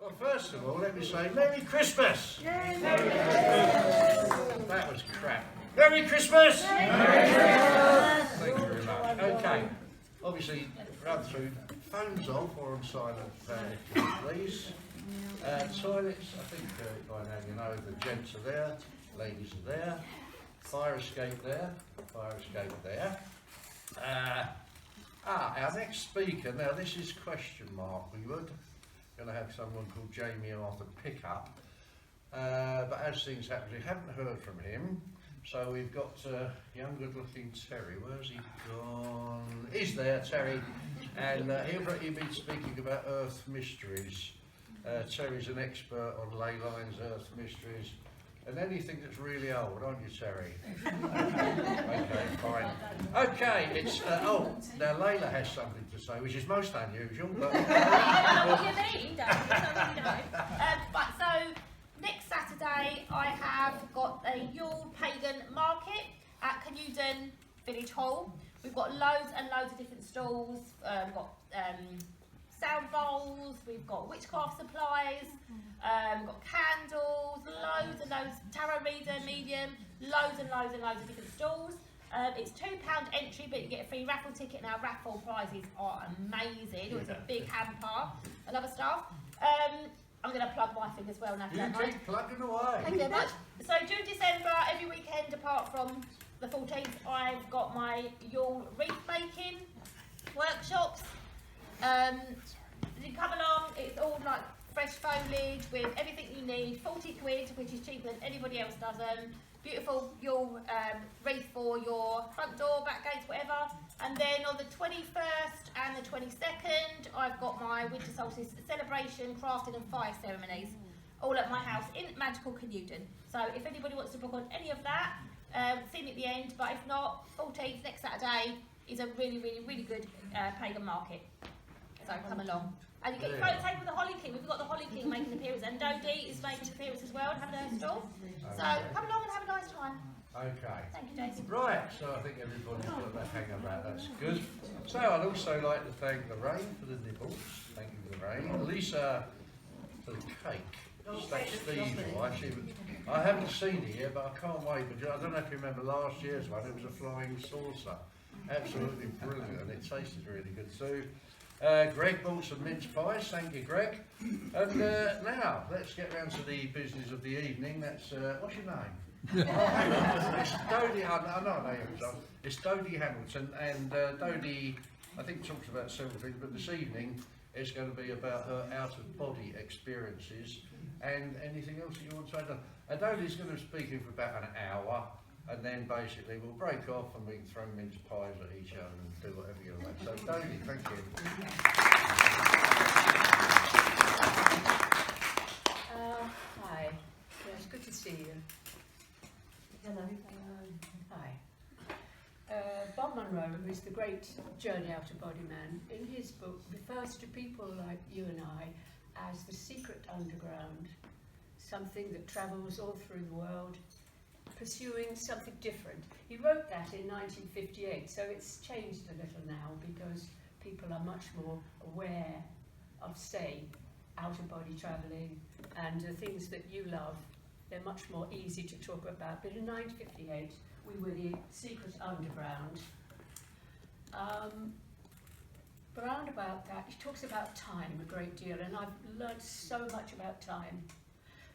Well, first of all, let me say Merry Christmas! Yay! That was crap. Merry Christmas! Merry Christmas! Thank you very much. Okay, obviously, run through. Phones off or on silent, please. Toilets, I think by now you know the gents are there, ladies are there. Fire escape there, fire escape there. Our next speaker, now this is question mark. We were going to have someone called Jamie Arthur pick up, but as things happen, we haven't heard from him. So we've got young good looking Terry. Where's he gone? He's there, Terry, and he'll be speaking about Earth mysteries. Terry's an expert on ley lines, Earth mysteries, and anything that's really old, aren't you, Terry? Okay, fine. Okay, it's now Layla has something to say, which is most unusual. But I know what you mean, don't you? Right, so next Saturday I have got a Yule Pagan Market at Canewden Village Hall. We've got loads and loads of different stalls. We've got sound bowls, we've got witchcraft supplies, we've got candles, loads and loads, tarot reader, medium, loads and loads and loads of different stalls. It's £2 entry, but you get a free raffle ticket, and our raffle prizes are amazing. It's a big hamper and other stuff. I'm going to plug my thing as well now. you keep plugging away. Thank you very much. So during December, every weekend apart from the 14th, I've got my Yule wreath making workshops. You come along, it's all like fresh foliage with everything you need, 40 quid, which is cheaper than anybody else does them. Beautiful Yule wreath for your front door, back gates, whatever. And then on the 21st and the 22nd, I've got my winter solstice celebration, crafting and fire ceremonies, all at my house in magical Canewden. So if anybody wants to book on any of that, see me at the end. But if not, 14th, next Saturday, is a really, really, really good pagan market. So come along. And you get your photo taken with the Holly King. We've got the Holly King making an appearance, and Dodie is making an appearance as well, and having her stall. So come along and have a nice time. Okay. Thank you, Jason. Right, so I think everybody's got that hang about. That's good. So I'd also like to thank the rain for the nibbles. Thank you for the rain. Lisa for the cake. That's Steve's wife. I haven't seen it yet, but I can't wait. But I don't know if you remember last year's one. It was a flying saucer. Absolutely brilliant, and it tasted really good too. Greg bought some mince pies, thank you, Greg. And now, let's get round to the business of the evening. That's, what's your name? Oh, hang on. It's Dodie, I know her name, it's Dodie Hamilton, and Dodie, I think, talks about several things, but this evening it's going to be about her out-of-body experiences and anything else that you want to say. And Dodie's going to be speaking for about an hour, and then basically we'll break off and we can throw mince pies at each other and do whatever you like. So Dodie, thank you. Hi, it's good to see you. Hello. Hi. Bob Monroe, who's the great journey out-of-body man, in his book refers to people like you and I as the secret underground, something that travels all through the world, pursuing something different. He wrote that in 1958, so it's changed a little now because people are much more aware of, say, out-of-body travelling and the things that you love. They're much more easy to talk about. But in 1958, we were the secret underground. Around about that, he talks about time a great deal, and I've learned so much about time.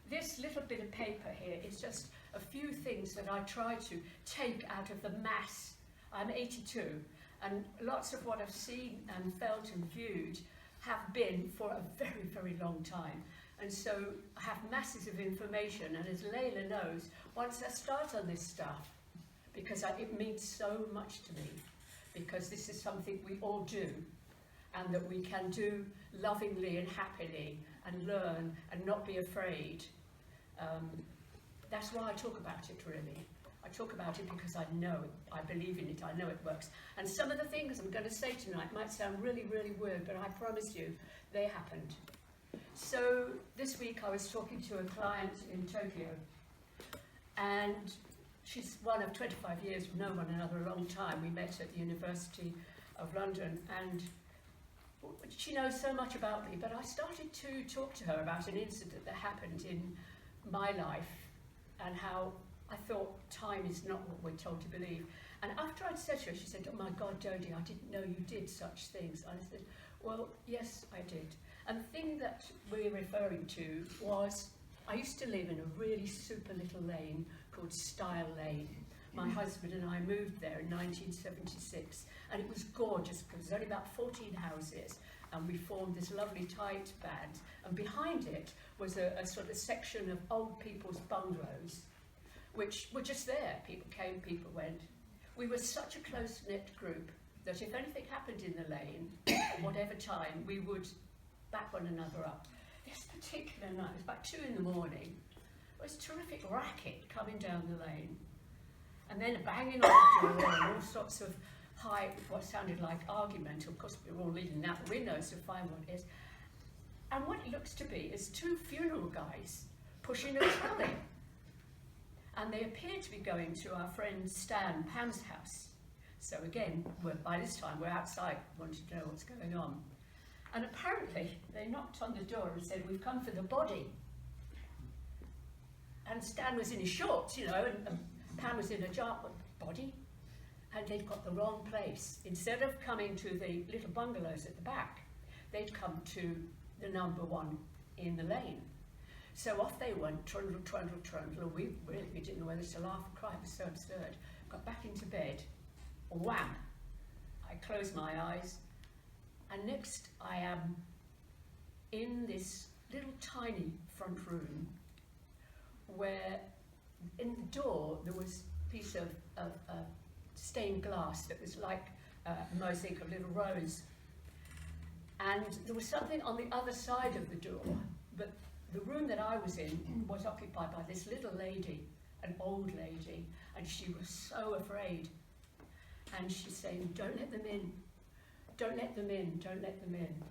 This little bit of paper here is just a few things that I try to take out of the mass. I'm 82, and lots of what I've seen and felt and viewed have been for a very, very long time. And so I have masses of information, and as Layla knows, once I start on this stuff, because it means so much to me, because this is something we all do, and that we can do lovingly and happily, and learn and not be afraid. That's why I talk about it, really. I talk about it because I know it, I believe in it, I know it works. And some of the things I'm going to say tonight might sound really, really weird, but I promise you, they happened. So this week I was talking to a client in Tokyo, and she's one of 25 years, we've known one another a long time. We met at the University of London, and she knows so much about me, but I started to talk to her about an incident that happened in my life and how I thought time is not what we're told to believe. And after I'd said to her, she said, "Oh my God, Dodie, I didn't know you did such things." And I said, "Well, yes, I did." And the thing that we're referring to was, I used to live in a really super little lane called Style Lane. My husband and I moved there in 1976, and it was gorgeous because there was only about 14 houses, and we formed this lovely tight band. And behind it was a sort of section of old people's bungalows, which were just there. People came, people went. We were such a close-knit group that if anything happened in the lane, whatever time, we would back one another up. This particular night, it was about 2 in the morning, there was a terrific racket coming down the lane. And then a banging on the door and all sorts of high, what sounded like argument. Of course, we were all leaning out the windows to find what it is. And what it looks to be is 2 funeral guys pushing a trolley. And they appear to be going to our friend Stan Pam's house. So again, by this time, we're outside, wanting to know what's going on. And apparently, they knocked on the door and said, "We've come for the body." And Stan was in his shorts, you know, and Pam was in a body, and they'd got the wrong place. Instead of coming to the little bungalows at the back, they'd come to the number 1 in the lane. So off they went, trundle, trundle, trundle. We didn't know whether to laugh or cry. It was so absurd. Got back into bed. Wham! I closed my eyes, and next I am in this little tiny front room where in the door there was a piece of stained glass that was like a mosaic of little rose. And there was something on the other side of the door, but the room that I was in was occupied by this little lady, an old lady, and she was so afraid. And she's saying, "Don't let them in, don't let them in, don't let them in."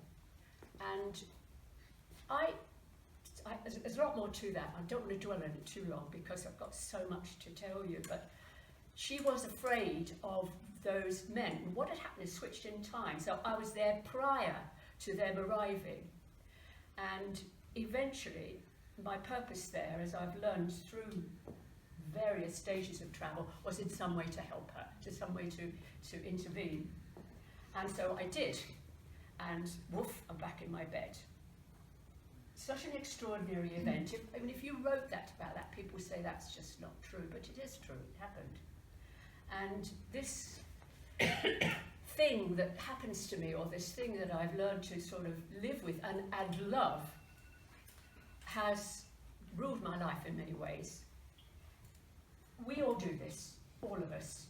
And there's a lot more to that. I don't want to dwell on it too long because I've got so much to tell you, but she was afraid of those men. And what had happened is switched in time. So I was there prior to them arriving. And eventually, my purpose there, as I've learned through various stages of travel, was in some way to help her, to some way to intervene. And so I did. And woof, I'm back in my bed. Such an extraordinary event. If you wrote that about that, people say that's just not true, but it is true, it happened. And this thing that happens to me, or this thing that I've learned to sort of live with and love, has ruled my life in many ways. We all do this, all of us.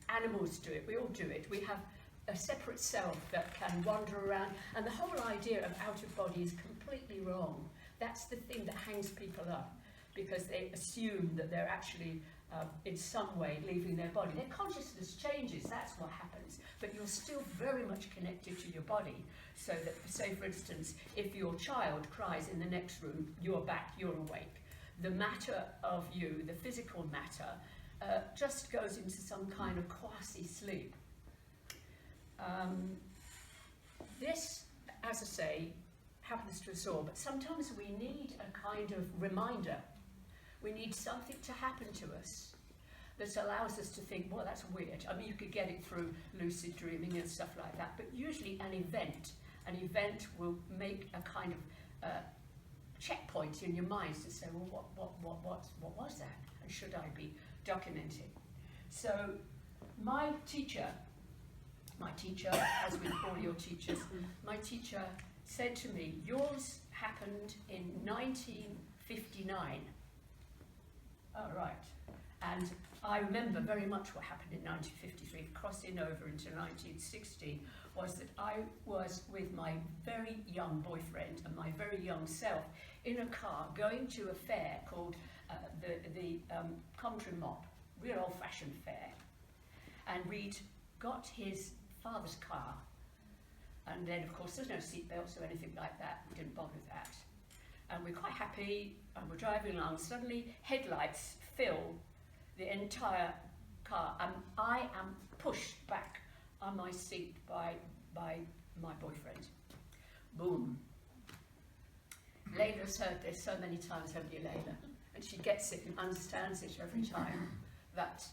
Animals do it, we all do it. We have a separate self that can wander around, and the whole idea of out of body is completely wrong. That's the thing that hangs people up, because they assume that they're actually in some way leaving their body. Their consciousness changes, that's what happens, but you're still very much connected to your body, so that, say for instance, if your child cries in the next room, you're back, you're awake. The matter of you, the physical matter, just goes into some kind of quasi-sleep. This, as I say, happens to us all, but sometimes we need a kind of reminder. We need something to happen to us that allows us to think, well, that's weird. I mean, you could get it through lucid dreaming and stuff like that, but usually an event will make a kind of checkpoint in your mind to say, well, what was that? And should I be documenting? So my teacher, as with all your teachers, my teacher said to me, yours happened in 1959. Oh, right. And I remember very much what happened in 1953, crossing over into 1960, was that I was with my very young boyfriend and my very young self in a car going to a fair called the Country Mop, real old-fashioned fair. And we'd got his father's car, and then of course there's no seatbelts or anything like that, we didn't bother with that. And we're quite happy, and we're driving along, suddenly headlights fill the entire car, and I am pushed back on my seat by my boyfriend. boom. Layla's heard this so many times, haven't you, Layla? And she gets it and understands it every time. That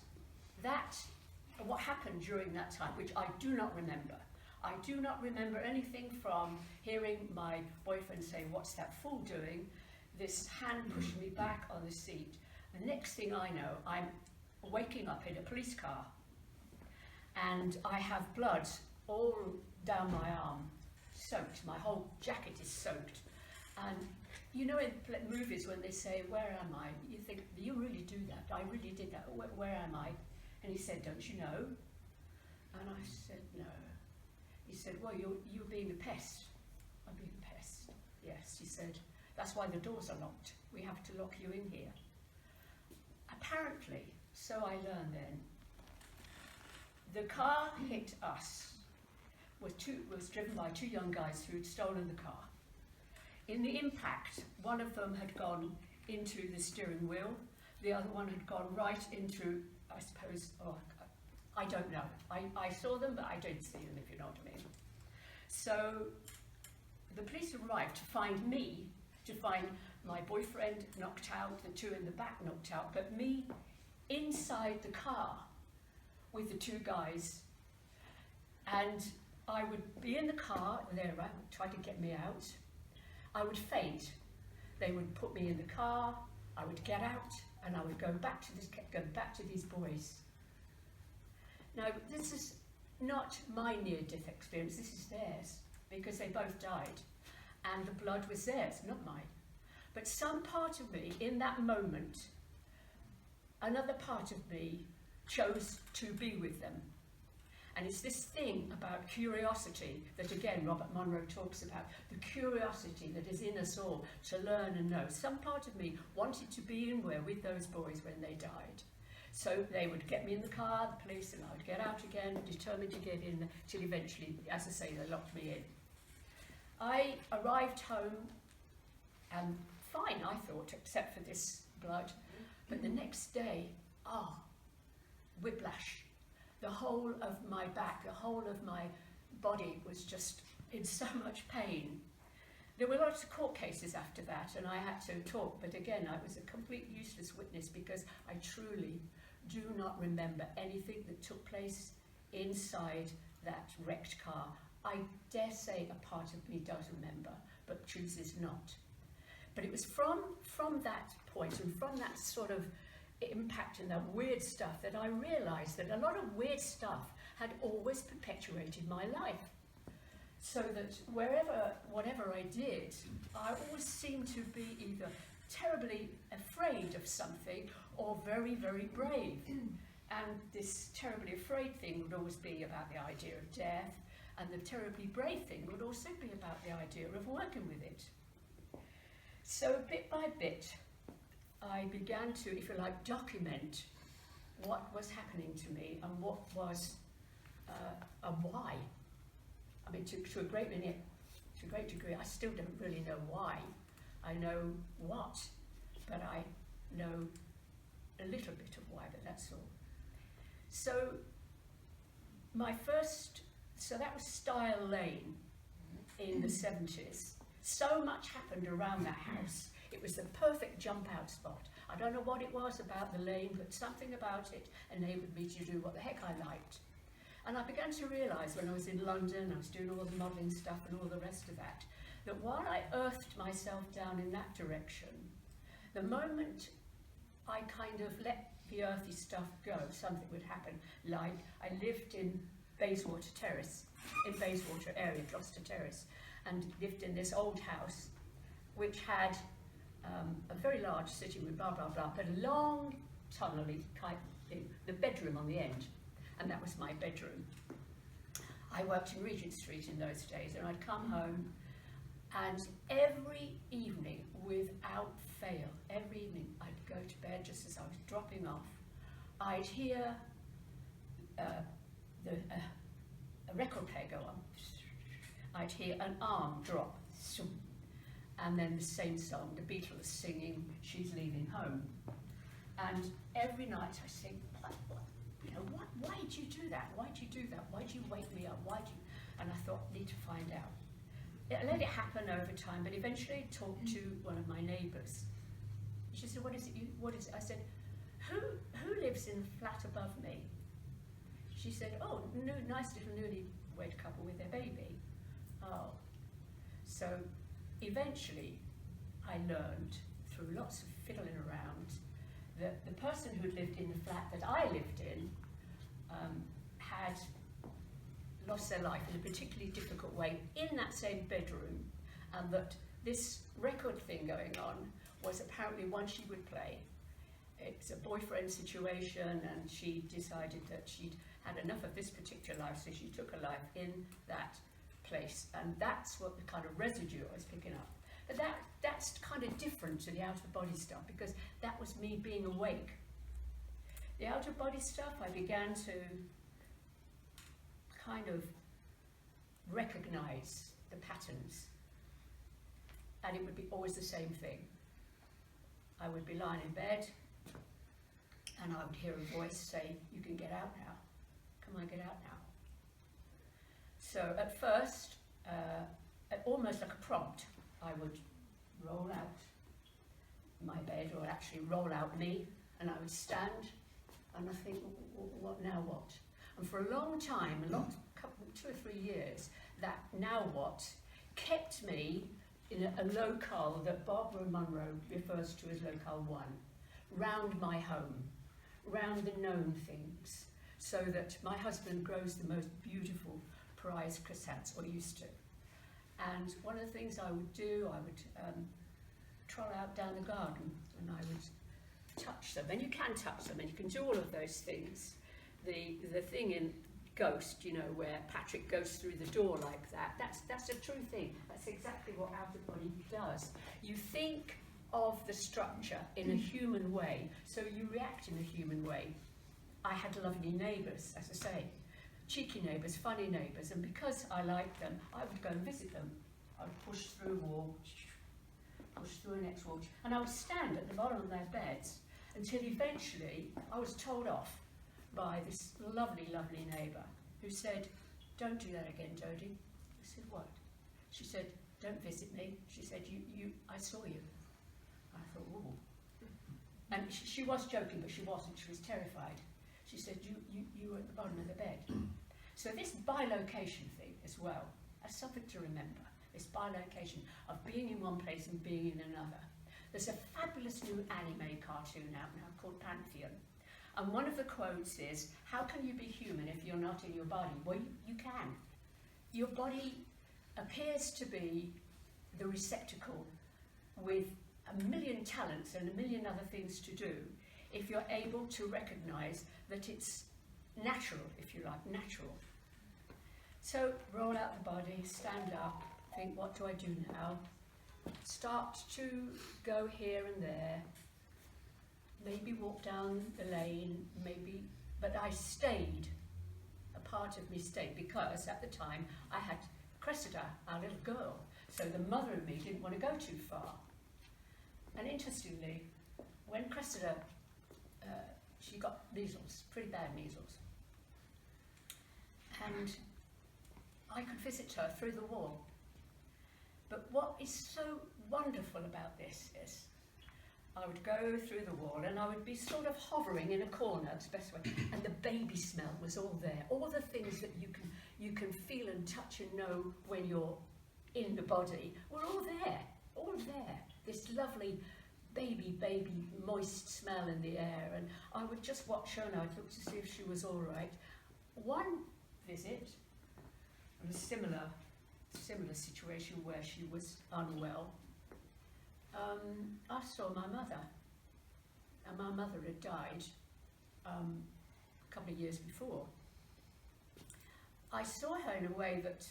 what happened during that time, which I do not remember. I do not remember anything from hearing my boyfriend say, "What's that fool doing?" This hand pushing me back on the seat. The next thing I know, I'm waking up in a police car and I have blood all down my arm, soaked. My whole jacket is soaked. And you know in movies when they say, "Where am I?" You think, "You really do that? I really did that. Where am I?" And he said, "Don't you know?" And I said, "No." He said, "Well, you're being a pest." "I'm being a pest." "Yes," he said, "that's why the doors are locked. We have to lock you in here." Apparently, so I learned then, the car hit us, was driven by two young guys who had stolen the car. In the impact, one of them had gone into the steering wheel, the other one had gone right into, I suppose, I don't know. I saw them, but I didn't see them, if you know what I mean. So the police arrived to find me, to find my boyfriend knocked out, the two in the back knocked out, but me inside the car with the two guys. And I would be in the car, and they would try to get me out. I would faint. They would put me in the car, I would get out, and I would go back to these boys. Now, this is not my near-death experience, this is theirs, because they both died, and the blood was theirs, not mine. But some part of me, in that moment, another part of me chose to be with them. And it's this thing about curiosity that, again, Robert Monroe talks about, the curiosity that is in us all to learn and know. Some part of me wanted to be in where with those boys when they died. So they would get me in the car, the police, and I would get out again, determined to get in, till eventually, as I say, they locked me in. I arrived home, and fine, I thought, except for this blood. But the next day, whiplash. The whole of my back, the whole of my body was just in so much pain. There were lots of court cases after that, and I had to talk, but again, I was a complete useless witness because I truly do not remember anything that took place inside that wrecked car. I dare say a part of me does remember, but chooses not. But it was from that point and from that sort of impact and that weird stuff that I realised that a lot of weird stuff had always perpetuated my life. So that whatever I did, I always seemed to be either terribly afraid of something or very, very brave. And this terribly afraid thing would always be about the idea of death, and the terribly brave thing would also be about the idea of working with it. So bit by bit, I began to, if you like, document what was happening to me and what was a why. I mean, to a great degree, I still don't really know why. I know what, but I know a little bit of why, but that's all. So that was Stile Lane in the 70s. So much happened around that house. It was the perfect jump out spot. I don't know what it was about the lane, but something about it enabled me to do what the heck I liked. And I began to realise when I was in London, I was doing all the modelling stuff and all the rest of that, that while I earthed myself down in that direction, the moment I kind of let the earthy stuff go, something would happen. Like I lived in Bayswater Terrace, in Bayswater area, Gloucester Terrace, and lived in this old house which had a very large sitting room, blah, blah, blah, but a long tunnel-y type thing, the bedroom on the end, and that was my bedroom. I worked in Regent Street in those days, and I'd come home, and every evening, without fail, every evening I'd go to bed just as I was dropping off, I'd hear a record player go on, I'd hear an arm drop, and then the same song, the Beatles singing "She's Leaving Home." And every night I think, why did you do that? Why did you do that? Why did you wake me up? And I thought, need to find out. I let it happen over time, but eventually I talked to one of my neighbours. She said, what is it? I said, who lives in the flat above me? She said, oh, nice little newlywed couple with their baby. Oh. So eventually I learned through lots of fiddling around that the person who lived in the flat that I lived in had lost their life in a particularly difficult way in that same bedroom, and that this record thing going on was apparently one she would play. It's a boyfriend situation, and she decided that she'd had enough of this particular life, so she took her life in that place, and that's what the kind of residue I was picking up. But that's kind of different to the out-of-body stuff, because that was me being awake. The out-of-body stuff, I began to kind of recognize the patterns, and it would be always the same thing. I would be lying in bed, and I would hear a voice say, you can get out now. Come on, get out now. So at first, almost like a prompt, I would roll out my bed, or actually roll out me, and I would stand, and I think, what now what? And for a long time, 2 or 3 years, that now what kept me in a locale that Barbara Munro refers to as locale 1, round my home, round the known things, so that my husband grows the most beautiful prize croissants, or used to. And one of the things I would do, I would troll out down the garden, and I would touch them. And you can touch them, and you can do all of those things. The thing in Ghost, you know, where Patrick goes through the door like that, that's a true thing. That's exactly what out-of-body does. You think of the structure in a human way, so you react in a human way. I had lovely neighbours, as I say, cheeky neighbours, funny neighbours, and because I liked them, I would go and visit them. I would push through a wall, push through a next wall, and I would stand at the bottom of their beds until eventually I was told off by this lovely, lovely neighbour who said, don't do that again, Dodie. I said, what? She said, don't visit me. She said, I saw you. I thought, ooh. And she was joking, but she wasn't. She was terrified. She said, you were at the bottom of the bed. So this bilocation thing as well, that's something to remember. This bilocation of being in one place and being in another. There's a fabulous new anime cartoon out now called Pantheon. And one of the quotes is, how can you be human if you're not in your body? Well, you can. Your body appears to be the receptacle with a million talents and a million other things to do if you're able to recognise that it's natural, if you like, natural. So roll out the body, stand up, think, what do I do now? Start to go here and there, maybe walk down the lane, maybe, but I stayed, a part of me stayed, because at the time I had Cressida, our little girl, so the mother of me didn't want to go too far. And interestingly, when Cressida, she got measles, pretty bad measles, and I could visit her through the wall. But what is so wonderful about this is, I would go through the wall and I would be sort of hovering in a corner, it's the best way, and the baby smell was all there. All the things that you can feel and touch and know when you're in the body were all there, all there. This lovely baby, moist smell in the air, and I would just watch her and I'd look to see if she was all right. One visit, a similar situation where she was unwell, I saw my mother, and my mother had died a couple of years before. I saw her in a way that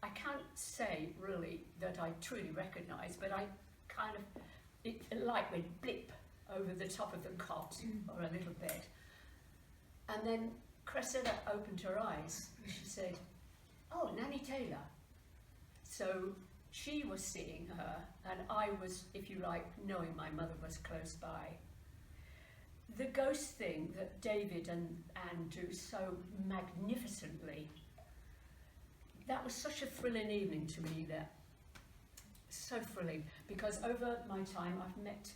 I can't say really that I truly recognised, but I kind of, a light went blip over the top of the cot or a little bed. And then Cressida opened her eyes and she said, oh, Nanny Taylor. So she was seeing her, and I was, if you like, knowing my mother was close by. The ghost thing that David and Anne do so magnificently that was such a thrilling evening to me, that so thrilling, because over my time I've met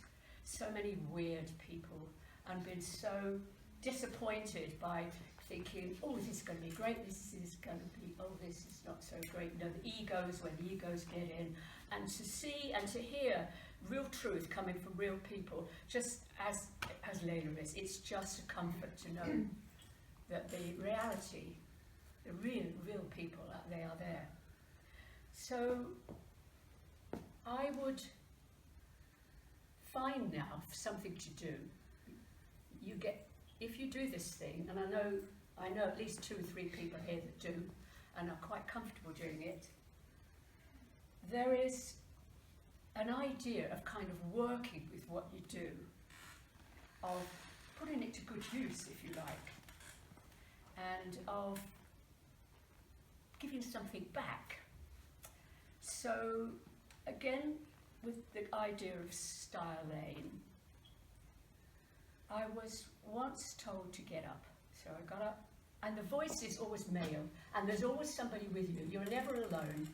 so many weird people and been so disappointed by thinking, oh, this is going to be great, this is going to be, oh, this is not so great. You know, the egos, when the egos get in, and to see and to hear real truth coming from real people, just as Layla is, it's just a comfort to know that the reality, the real people, they are there. So I would find now something to do. You get, if you do this thing, and I know at least 2 or 3 people here that do, and are quite comfortable doing it, there is an idea of kind of working with what you do, of putting it to good use, if you like, and of giving something back. So again, with the idea of style lane, I was once told to get up. So I got up, and the voice is always male, and there's always somebody with you. You're never alone.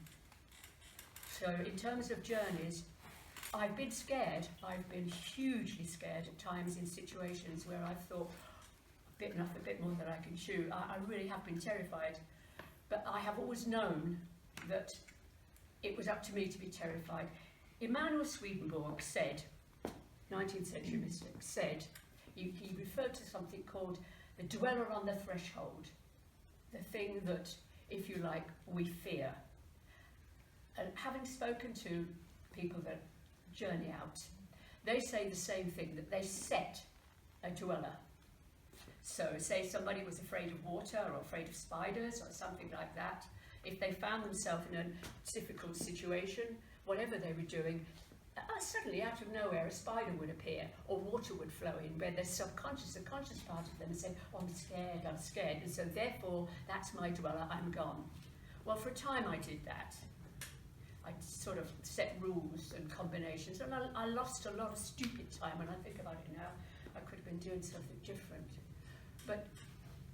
So in terms of journeys, I've been scared. I've been hugely scared at times in situations where I've thought, bit enough, a bit more than I can chew. I really have been terrified. But I have always known that it was up to me to be terrified. Emanuel Swedenborg said, 19th century mystic, said, he referred to something called the dweller on the threshold, the thing that, if you like, we fear. And having spoken to people that journey out, they say the same thing, that they set a dweller. So say somebody was afraid of water or afraid of spiders or something like that, if they found themselves in a difficult situation, whatever they were doing, suddenly out of nowhere a spider would appear or water would flow in, where their subconscious, the conscious part of them would say, oh, I'm scared, and so therefore that's my dweller, I'm gone. Well, for a time I did that. I sort of set rules and combinations, and I lost a lot of stupid time. When I think about it now, I could have been doing something different. But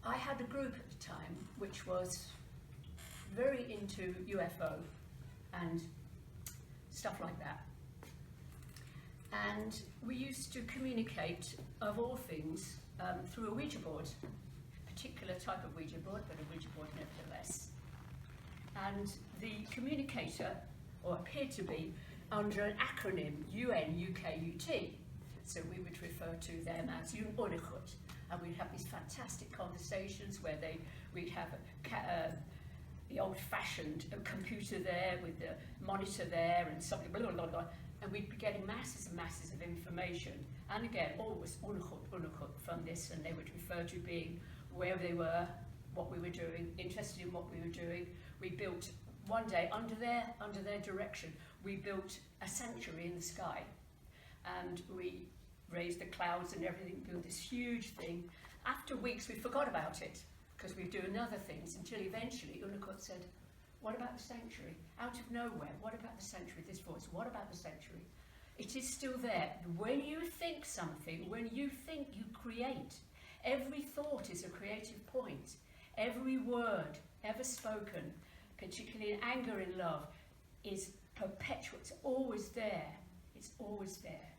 I had a group at the time which was very into UFO and stuff like that. And we used to communicate, of all things, through a Ouija board, a particular type of Ouija board, but a Ouija board nevertheless. And the communicator, or appeared to be, under an acronym, UNUKUT. So we would refer to them as Ununichut. And we'd have these fantastic conversations where we'd have the old-fashioned computer there with the monitor there and something, blah, blah, blah, blah. And we'd be getting masses and masses of information. And again, always Ununichut from this, and they would refer to being where they were, what we were doing, interested in what we were doing. We built, one day, under their direction, we built a sanctuary in the sky. And we raised the clouds and everything, built this huge thing. After weeks, we forgot about it, because we do other things, until eventually Ununichut said, what about the sanctuary? Out of nowhere, what about the sanctuary? This voice, what about the sanctuary? It is still there. When you think something, when you think, you create. Every thought is a creative point. Every word ever spoken, particularly in anger, in love, is perpetual. It's always there. It's always there.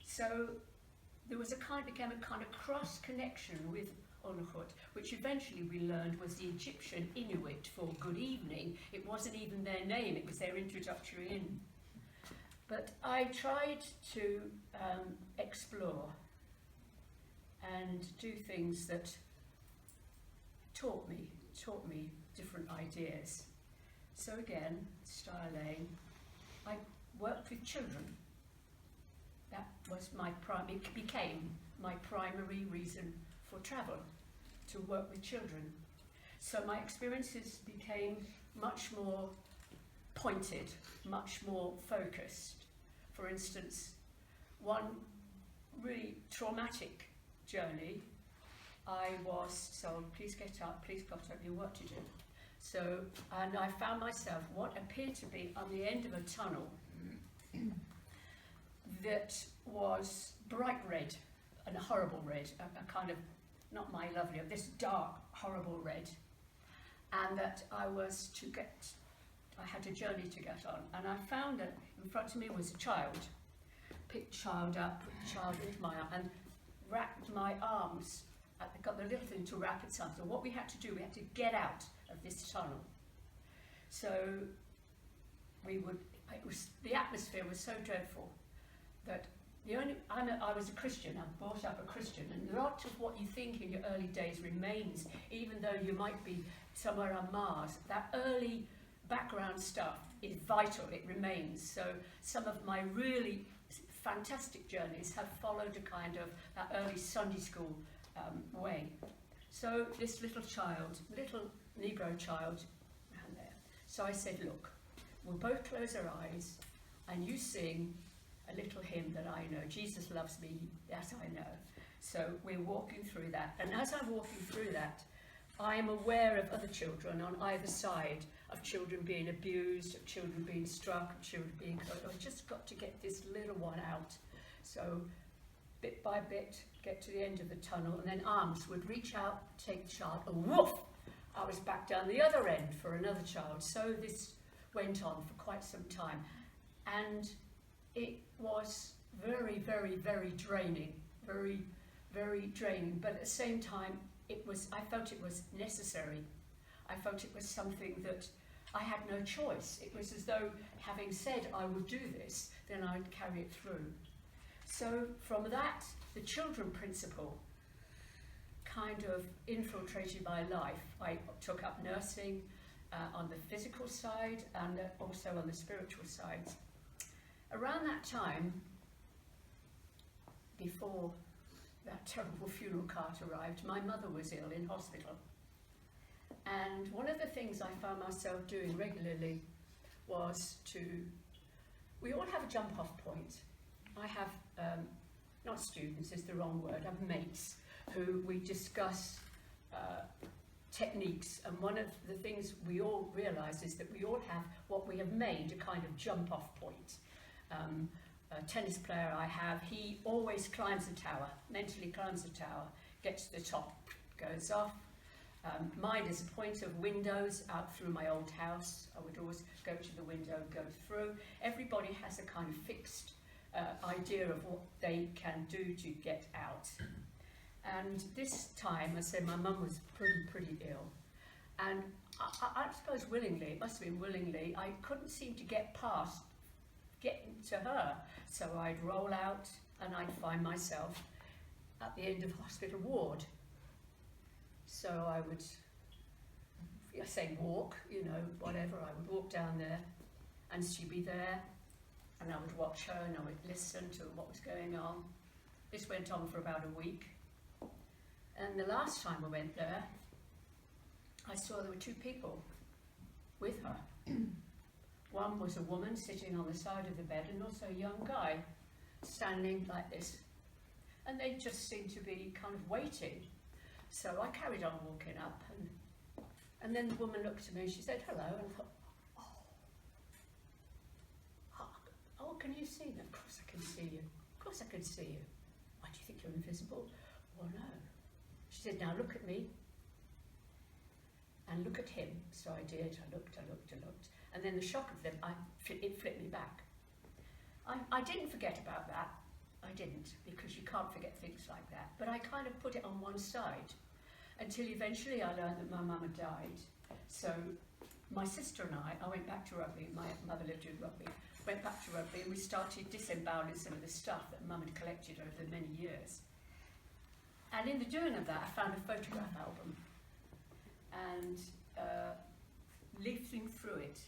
So there was became a kind of cross connection with Ununichut, which eventually we learned was the Egyptian Inuit for good evening. It wasn't even their name, it was their introductory in. But I tried to explore and do things that taught me different ideas. So again, styling, I worked with children. That was became my primary reason for travel, to work with children. So my experiences became much more pointed, much more focused. For instance, one really traumatic journey, I was told, please get up, please got up, you work to do. So, and I found myself what appeared to be on the end of a tunnel that was bright red, and a horrible red, a kind of, not my lovely, this dark, horrible red. and that I had a journey to get on, and I found that in front of me was a child. Picked the child up, put the child into my arm, and wrapped my arms. I got the little thing to wrap its arms. So what we had to do, we had to get out of this tunnel. So the atmosphere was so dreadful that I was a Christian. I brought up a Christian, and a lot of what you think in your early days remains, even though you might be somewhere on Mars. That early background stuff is vital. It remains. So some of my really fantastic journeys have followed a kind of that early Sunday school way. So this little Negro child ran there. So I said, look, we'll both close our eyes and you sing a little hymn that I know. Jesus loves me, that I know. So we're walking through that. And as I'm walking through that, I am aware of other children on either side, of children being abused, of children being struck, of children being killed. I've just got to get this little one out. So bit by bit, get to the end of the tunnel, and then arms would reach out, take the child, and woof! I was back down the other end for another child. So this went on for quite some time. And it was very, very, very draining, very, very draining. But at the same time, I felt it was necessary. I felt it was something that I had no choice. It was as though, having said I would do this, then I'd carry it through. So from that, the children principle kind of infiltrated my life. I took up nursing on the physical side and also on the spiritual side. Around that time, before that terrible funeral cart arrived, my mother was ill in hospital. And one of the things I found myself doing regularly was we all have a jump off point. I have, not students is the wrong word, I have mates who we discuss techniques, and one of the things we all realise is that we all have what we have made a kind of jump off point. A tennis player I have, he always climbs a tower, mentally climbs a tower, gets to the top, goes off. Mine is a point of windows out through my old house. I would always go to the window, go through. Everybody has a kind of fixed idea of what they can do to get out. And this time, I said, my mum was pretty ill. And I suppose willingly, it must have been willingly, I couldn't seem to get to her. So I'd roll out and I'd find myself at the end of hospital ward. So I would, I say walk, whatever, I would walk down there and she'd be there and I would watch her and I would listen to what was going on. This went on for about a week. And the last time I went there, I saw there were two people with her. One was a woman sitting on the side of the bed and also a young guy standing like this. And they just seemed to be kind of waiting. So I carried on walking up and then the woman looked at me and she said hello, and I thought, oh, can you see me? Of course I can see you. Of course I can see you. Why, do you think you're invisible? Well, no. She said, now look at me and look at him. So I did. I looked. And then the shock of them, it flipped me back. I didn't forget about that. I didn't, because you can't forget things like that. But I kind of put it on one side until eventually I learned that my mum had died. So my sister and I went back to Rugby. My mother lived in Rugby. Went back to Rugby and we started disemboweling some of the stuff that mum had collected over many years. And in the doing of that, I found a photograph album and leafing through it,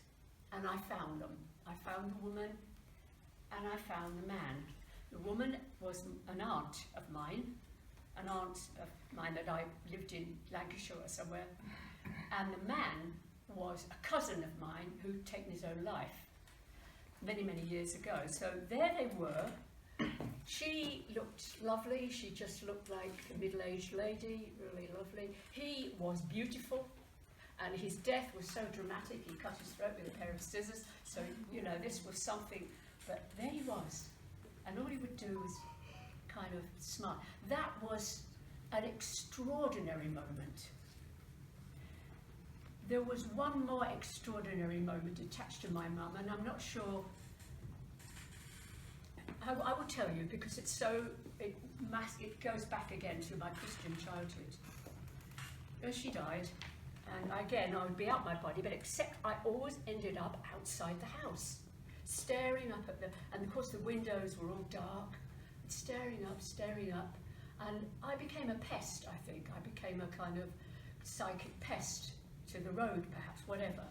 and I found them. I found the woman and I found the man. The woman was an aunt of mine that I lived in Lancashire or somewhere, and the man was a cousin of mine who'd taken his own life many, many years ago. So there they were. She looked lovely. She just looked like a middle-aged lady, really lovely. He was beautiful, and his death was so dramatic. He cut his throat with a pair of scissors. So, this was something, but there he was. And all he would do was kind of smile. That was an extraordinary moment. there was one more extraordinary moment attached to my mum, and I'm not sure. I will tell you because it's so, it goes back again to my Christian childhood. She died, and again I would be out my body, but except I always ended up outside the house, staring up at and of course the windows were all dark, staring up, and I became a pest, I think. I became a kind of psychic pest to the road, perhaps, whatever.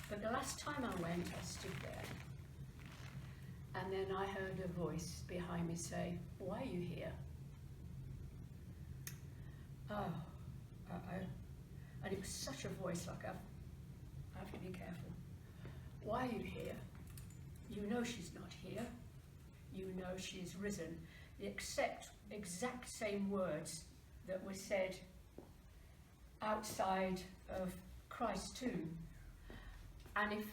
But the last time I went, I stood there, and then I heard a voice behind me say, "Why are you here?" Oh, and it was such a voice, like I have to be careful. "Why are you here? You know she's not here. You know she is risen." The exact same words that were said outside of Christ's tomb. And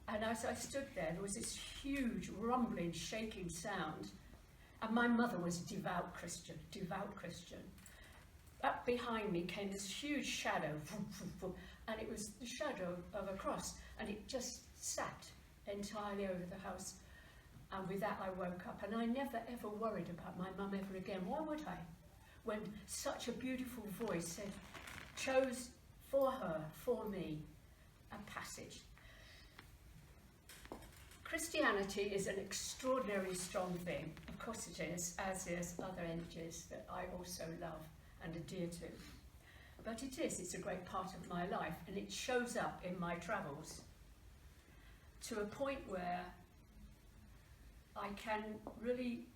as I stood there was this huge rumbling, shaking sound. And my mother was a devout Christian. Up behind me came this huge shadow, and it was the shadow of a cross, and it just sat entirely over the house. And with that I woke up, and I never ever worried about my mum ever again. Why would I? When such a beautiful voice chose for her, for me, a passage. Christianity is an extraordinarily strong thing. Of course it is, as is other energies that I also love and adhere to. But it's a great part of my life, and it shows up in my travels to a point where I can really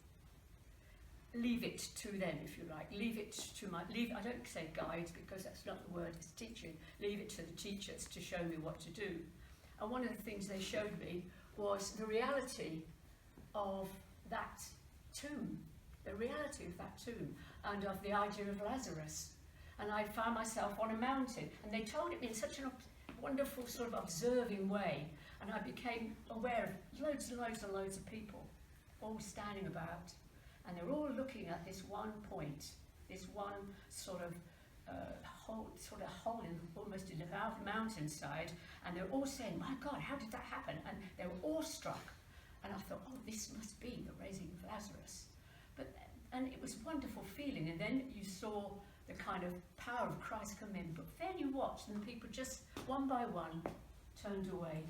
leave it to them, if you like. I don't say guides because that's not the word, it's teaching. Leave it to the teachers to show me what to do. And one of the things they showed me was the reality of that tomb, and of the idea of Lazarus. And I found myself on a mountain, and they told it me in such a wonderful sort of observing way, and I became aware of loads and loads and loads of people all standing about, and they're all looking at this one point, this one sort of hole in almost in the mountainside, and they're all saying, "My God, how did that happen?" And they were awestruck, and I thought, "Oh, this must be the raising of Lazarus." And it was a wonderful feeling, and then you saw the kind of power of Christ come in, but then you watched, and the people just one by one turned away.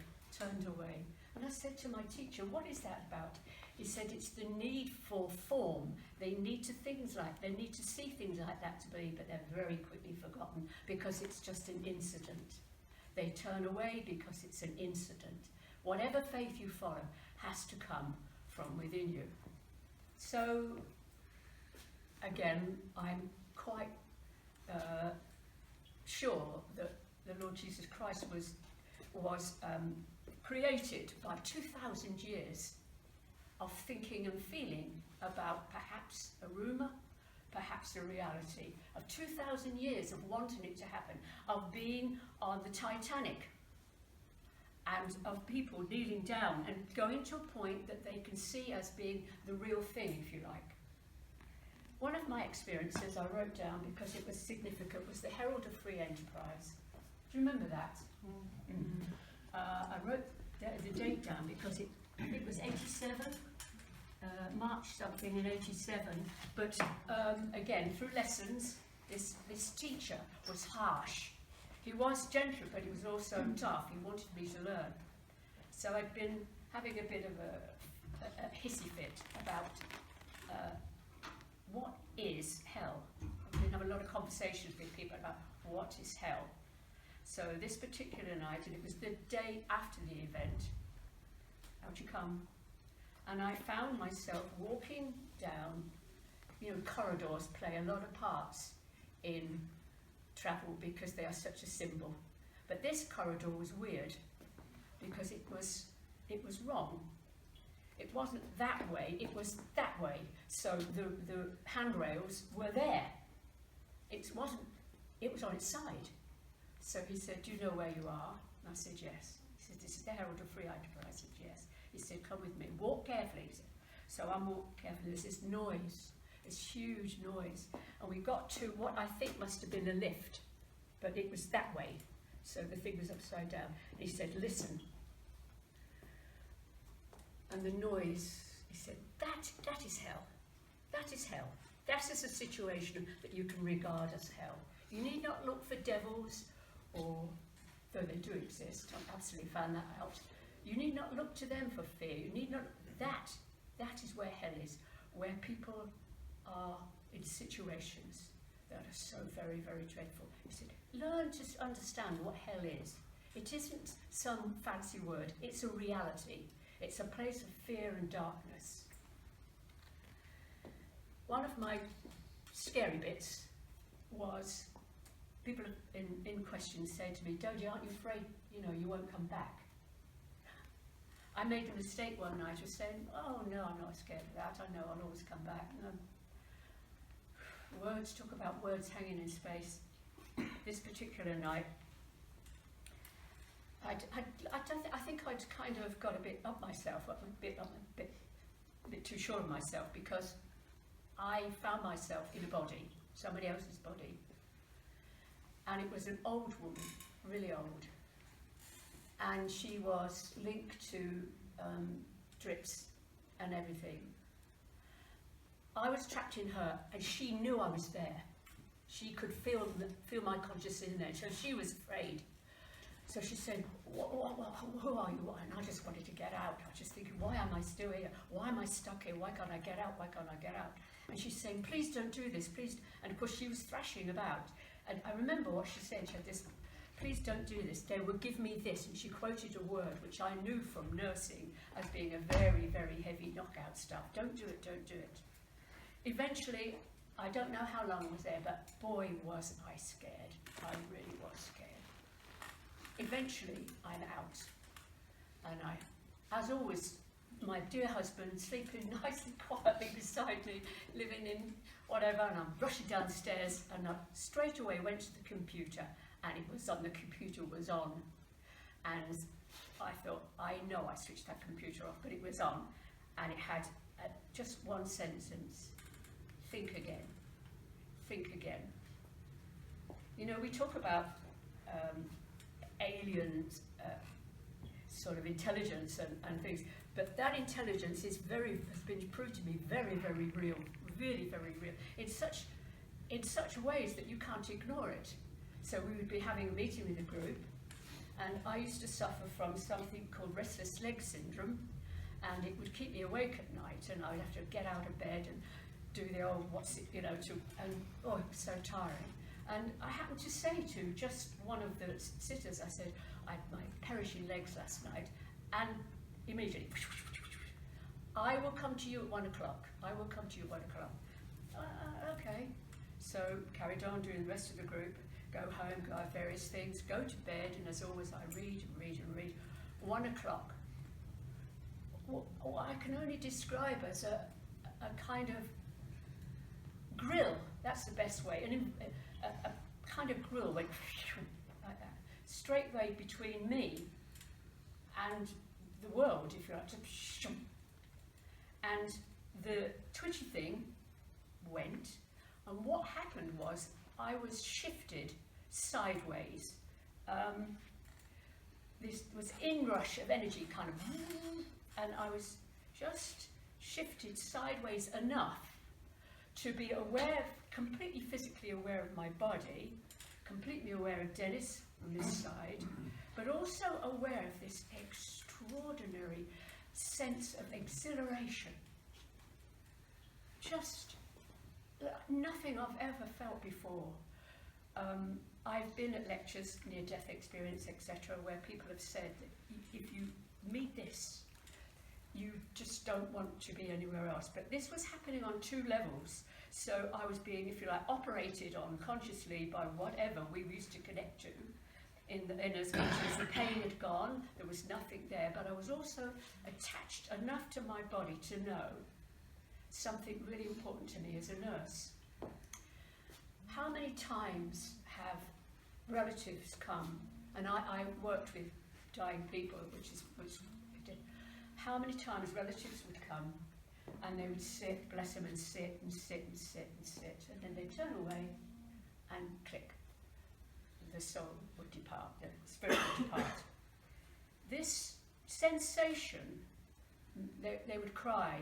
And I said to my teacher, "What is that about?" He said, "It's the need for form. They need to see things like that to be, but they're very quickly forgotten because it's just an incident. They turn away because it's an incident. Whatever faith you follow has to come from within you." So, again, I'm quite sure that the Lord Jesus Christ was created by 2,000 years of thinking and feeling about perhaps a rumour, perhaps a reality, of 2,000 years of wanting it to happen, of being on the Titanic, and of people kneeling down and going to a point that they can see as being the real thing, if you like. One of my experiences I wrote down because it was significant was the Herald of Free Enterprise. Do you remember that? Mm-hmm. I wrote the date down because it was 87, March something in 87, but again, through lessons, this teacher was harsh. He was gentle, but he was also tough. He wanted me to learn. So I'd been having a bit of a hissy fit about what is hell. I've been having a lot of conversations with people about what is hell. So this particular night, and it was the day after the event, out you come, and I found myself walking down, corridors play a lot of parts in travel because they are such a symbol. But this corridor was weird because it was wrong. It wasn't that way, it was that way. So the handrails were there. It was on its side. So he said, "Do you know where you are?" And I said, "Yes." He said, "This is the Herald of Free Enterprise." I said, "Yes." He said, "Come with me, walk carefully." He said. So I'm walking carefully. There's this noise, this huge noise. And we got to what I think must have been a lift, but it was that way. so the thing was upside down. And he said, listen. And the noise, he said, that is hell. That is hell. That is a situation that you can regard as hell. You need not look for devils, or, though they do exist, I've absolutely found that out. You need not look to them for fear. You need not, that is where hell is, where people are in situations that are so very, very dreadful. He said, learn to understand what hell is. It isn't some fancy word, it's a reality. It's a place of fear and darkness. One of my scary bits was people in questions saying to me, Dodie, aren't you afraid, you won't come back? I made the mistake one night of saying, oh no, I'm not scared of that, I know I'll always come back. No. Words, talk about words hanging in space. This particular night, I think I'd kind of got a bit up myself, a bit too sure of myself, because I found myself in a body, somebody else's body, and it was an old woman, really old, and she was linked to drips and everything. I was trapped in her, and she knew I was there. She could feel my consciousness in there, so she was afraid. So she said, who are you? And I just wanted to get out. I was just thinking, why am I still here? Why am I stuck here? Why can't I get out? Why can't I get out? And she's saying, please don't do this, please. And of course she was thrashing about. And I remember what she said. She had this, please don't do this. They will give me this. And she quoted a word which I knew from nursing as being a very, very heavy knockout stuff. Don't do it, don't do it. Eventually, I don't know how long I was there, but boy, was I scared. I really was scared. Eventually, I'm out. And I, as always, my dear husband sleeping nicely, quietly beside me, living in whatever, and I'm rushing downstairs, and I straight away went to the computer, and it was on, the computer was on. And I thought, I know I switched that computer off, but it was on, and it had just one sentence: think again, think again. We talk about alien sort of intelligence and things, but that intelligence has been proved to be very, very real, really very real, in such ways that you can't ignore it. So we would be having a meeting with a group, and I used to suffer from something called restless leg syndrome, and it would keep me awake at night, and I would have to get out of bed and do the old it was so tiring. And I happened to say to just one of the sitters, I said, I had my perishing legs last night, and immediately, I will come to you at 1 o'clock. I will come to you at 1 o'clock. Okay. So carried on doing the rest of the group, go home, go have various things, go to bed, and as always I read and read and read. 1 o'clock. What I can only describe as a kind of grill, that's the best way, a kind of grill went straightway between me and the world, if you like, and the twitchy thing went, and what happened was I was shifted sideways. This was inrush of energy, kind of, and I was just shifted sideways enough to be aware, completely physically aware of my body, completely aware of Dennis on this side, but also aware of this extraordinary sense of exhilaration. Just nothing I've ever felt before. I've been at lectures, near-death experience, etc., where people have said that if you meet this, you just don't want to be anywhere else. But this was happening on 2 levels. So I was being, if you like, operated on consciously by whatever we used to connect to, in as much as the pain had gone, there was nothing there, but I was also attached enough to my body to know something really important to me as a nurse. How many times have relatives come, and I worked with dying people, which I did. How many times relatives would come and they would sit, bless them, and sit and sit and sit and sit, and then they'd turn away and click. the soul would depart, the spirit would depart. This sensation, they would cry,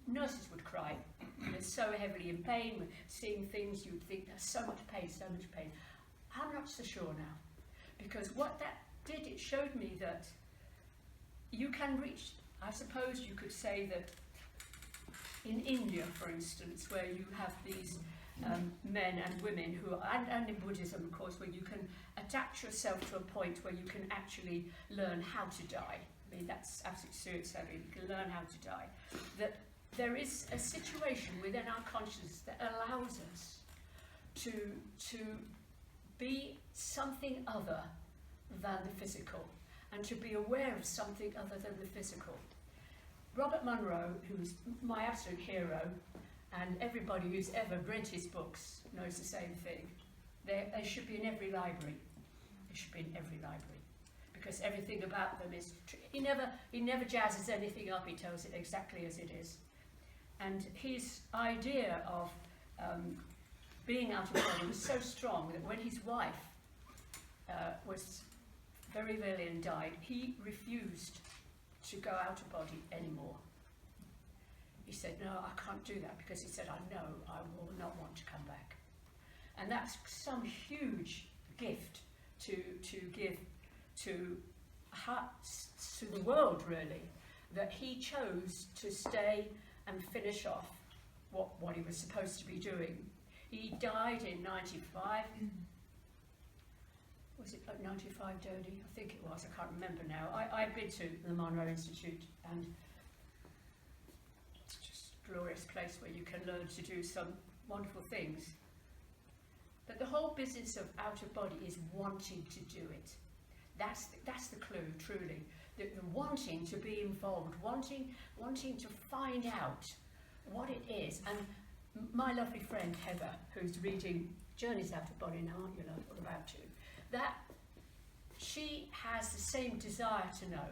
nurses would cry, they're so heavily in pain, seeing things you'd think there's so much pain, so much pain. I'm not so sure now, because what that did, it showed me that you can reach, I suppose you could say that in India, for instance, where you have these men and women who are, and in Buddhism, of course, where you can attach yourself to a point where you can actually learn how to die. I mean, that's absolute suicide. You can learn how to die. That there is a situation within our consciousness that allows us to be something other than the physical, and to be aware of something other than the physical. Robert Monroe, who's my absolute hero, and everybody who's ever read his books knows the same thing. They should be in every library. They should be in every library, because everything about them is. He never jazzes anything up. He tells it exactly as it is. And his idea of being out of body was so strong that when his wife was very ill and died, he refused to go out of body anymore. He said, no, I can't do that, because he said, I know I will not want to come back. And that's some huge gift to give to the world, really, that he chose to stay and finish off what he was supposed to be doing. He died in 95. Was it like 95, Dodie? I think it was, I can't remember now. I've been to the Monroe Institute, and it's just a glorious place where you can learn to do some wonderful things. But the whole business of out of body is wanting to do it. That's the clue, truly. The wanting to be involved, wanting to find out what it is. And my lovely friend Heather, who's reading Journeys Out of Body now, aren't you, love? What about you? That she has the same desire to know,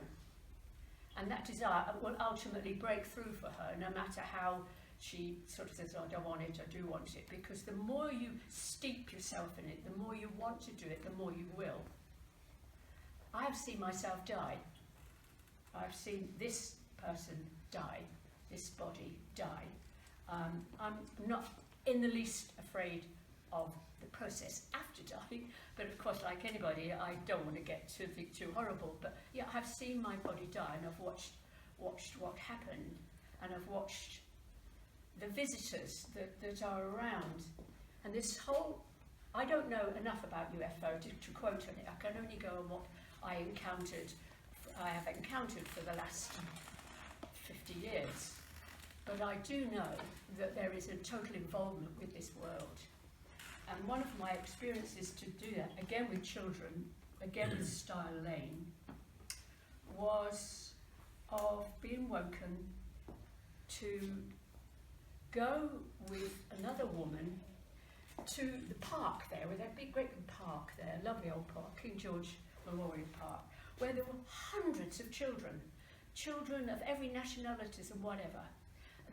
and that desire will ultimately break through for her, no matter how she sort of says, oh, I don't want it, I do want it, because the more you steep yourself in it, the more you want to do it, the more you will. I've seen myself die. I've seen this person die, this body die. I'm not in the least afraid of the process after dying, but of course, like anybody, I don't want to get too horrible. But yeah, I've seen my body die, and I've watched what happened, and I've watched the visitors that are around, and this whole. I don't know enough about UFO to quote on it. I can only go on what I have encountered for the last 50 years. But I do know that there is a total involvement with this world. And one of my experiences to do that, again with children, again with Style Lane, was of being woken to go with another woman to the park there, with that big, great big park there, lovely old park, King George Memorial Park, where there were hundreds of children of every nationalities and whatever.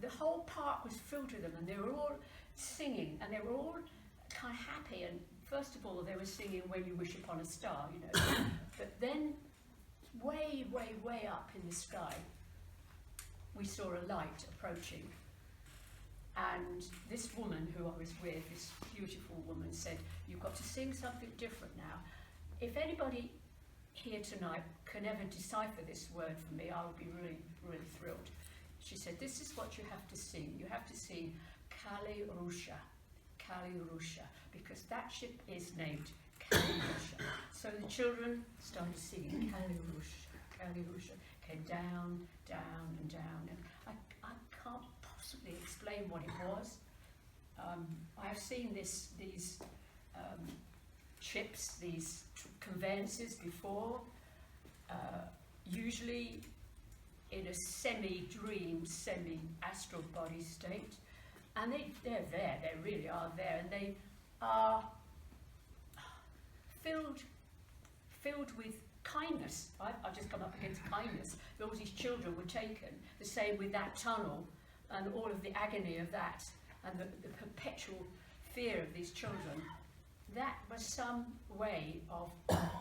The whole park was filled with them, and they were all singing, and they were all kind of happy. And first of all, they were singing "When You Wish Upon a Star," you know. But then, way, way, way up in the sky, we saw a light approaching. And this woman who I was with, this beautiful woman, said, "You've got to sing something different now. If anybody here tonight can ever decipher this word for me, I would be really, really thrilled." She said, "This is what you have to sing. You have to sing Kali Rusha, because that ship is named Kali Rusha." So the children started singing Kali Rusha, came down, down and down. And I can't possibly explain what it was. I've seen these ships, these conveyances before, usually in a semi-dream, semi-astral body state, and they're there, they really are there, and they are filled with kindness. I've just come up against kindness. All these children were taken, the same with that tunnel, and all of the agony of that, and the perpetual fear of these children. that was some way of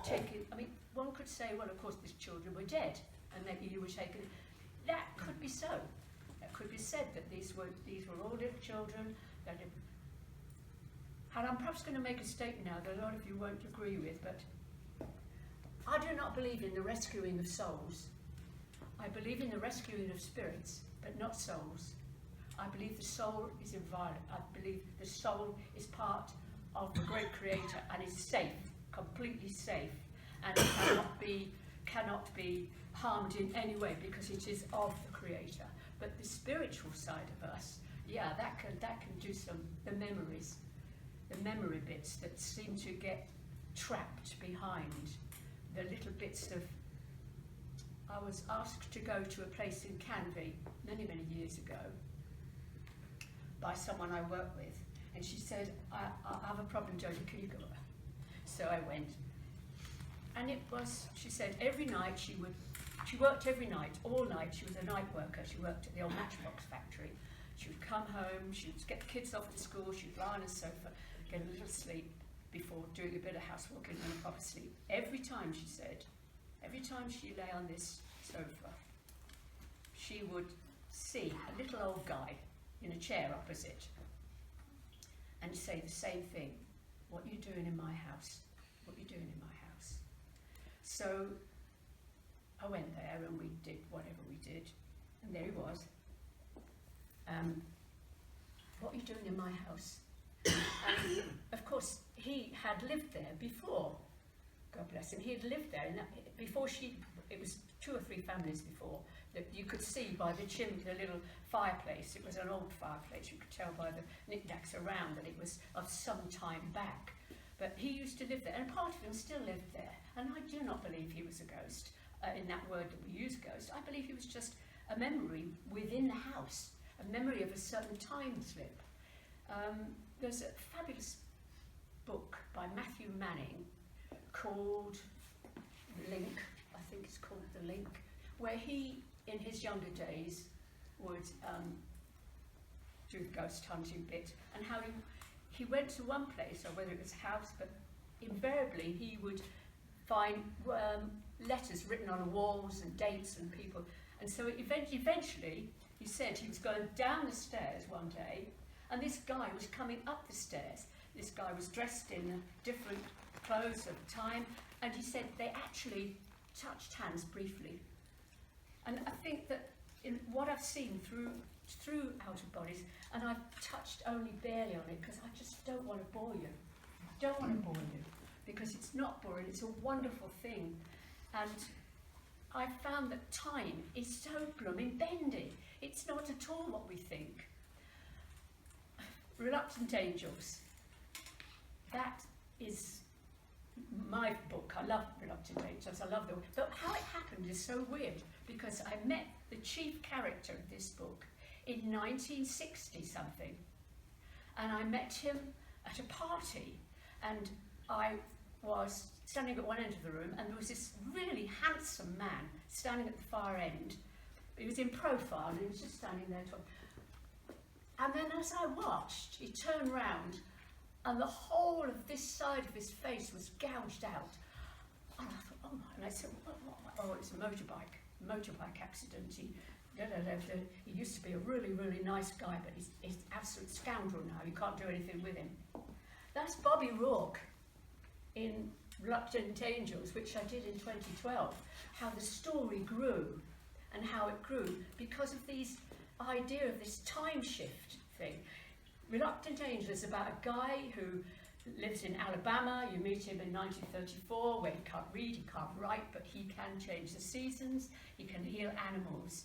taking, I mean, one could say, well, of course, these children were dead, and maybe you were taken. That could be so. That could be said that these were all little children that had, and I'm perhaps going to make a statement now that a lot of you won't agree with, but I do not believe in the rescuing of souls. I believe in the rescuing of spirits, but not souls. I believe the soul is inviolate. I believe the soul is part of the great Creator and is safe, completely safe, and cannot be harmed in any way because it is of the Creator. But the spiritual side of us, yeah, that can do the memory bits that seem to get trapped behind the little bits of. I was asked to go to a place in Canvey many years ago by someone I work with, and she said, I have a problem, Dodie, can you go? So I went, and it was, she said, every night she worked every night, all night. She was a night worker. She worked at the old matchbox factory. She would come home, she would get the kids off to school, she'd lie on a sofa, get a little sleep before doing a bit of housework and then a proper sleep. Every time, she said, every time she lay on this sofa, she would see a little old guy in a chair opposite and say the same thing. What are you doing in my house? What are you doing in my house? So I went there and we did whatever we did, and there he was. What are you doing in my house? And of course, he had lived there before. God bless him. He had lived there, and before it was 2 or 3 families before that you could see by the chimney, the little fireplace. It was an old fireplace. You could tell by the knickknacks around that it was of some time back. But he used to live there, and part of him still lived there. And I do not believe he was a ghost in that word that we use, ghost. I believe he was just a memory within the house, a memory of a certain time slip. There's a fabulous book by Matthew Manning called The Link, I think it's called The Link, where he, in his younger days, would do the ghost hunting bit, and how he went to one place, or whether it was a house, but invariably he would find letters written on walls and dates and people, and so eventually he said he was going down the stairs one day, and this guy was coming up the stairs. This guy was dressed in different clothes at the time, and he said they actually touched hands briefly. And I think that in what I've seen through Out of Bodies, and I've touched only barely on it because I just don't want to bore you. I don't want to bore you because it's not boring, it's a wonderful thing. And I found that time is so blooming bendy. It's not at all what we think. Reluctant Angels. That is my book. I love Reluctant Angels. I love the. But how it happened is so weird because I met the chief character of this book in 1960 something, and I met him at a party, and I was standing at one end of the room, and there was this really handsome man standing at the far end. He was in profile, and he was just standing there talking. And then as I watched, he turned round, and the whole of this side of his face was gouged out. And I thought, oh my, and I said, what? Oh, it's a motorbike accident. He used to be a really, really nice guy, but he's an absolute scoundrel now. You can't do anything with him. That's Bobby Rourke in Reluctant Angels, which I did in 2012, how the story grew and how it grew because of these idea of this time shift thing. Reluctant Angel is about a guy who lives in Alabama. You meet him in 1934 where he can't read, he can't write, but he can change the seasons, he can heal animals.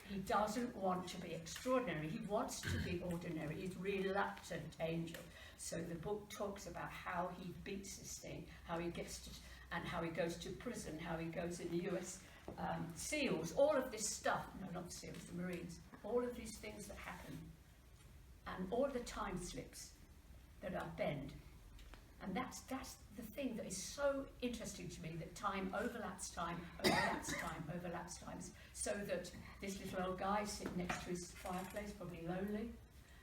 He doesn't want to be extraordinary, he wants to be ordinary. He's Reluctant Angel. So the book talks about how he beats this thing, how he gets to, and how he goes to prison, how he goes in the US SEALs, all of this stuff, no, not the SEALs, the Marines, all of these things that happen, and all the time slips that are bend. And that's the thing that is so interesting to me, that time overlaps time, so that this little old guy sitting next to his fireplace, probably lonely,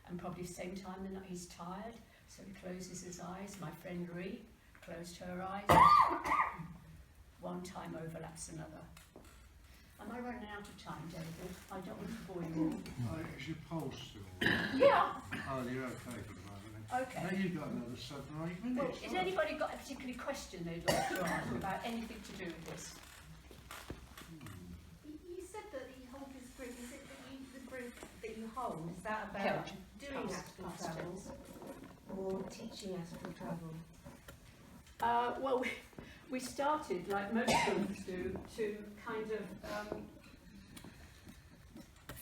and probably at the same time he's tired, So he closes his eyes. My friend Ree closed her eyes. One time overlaps another. Am I running out of time, David? I don't want to bore you all. Is your pulse still? Yeah. Oh, you're okay for the moment. Okay. Now you've got another 7 or 8 minutes. Well, has anybody got a particular question they'd like to ask about anything to do with this? You said that you hold this group. Is it that the group that you hold, is that about Help. doing astral travels or teaching astral travel? Well, we started, like most groups do, to kind of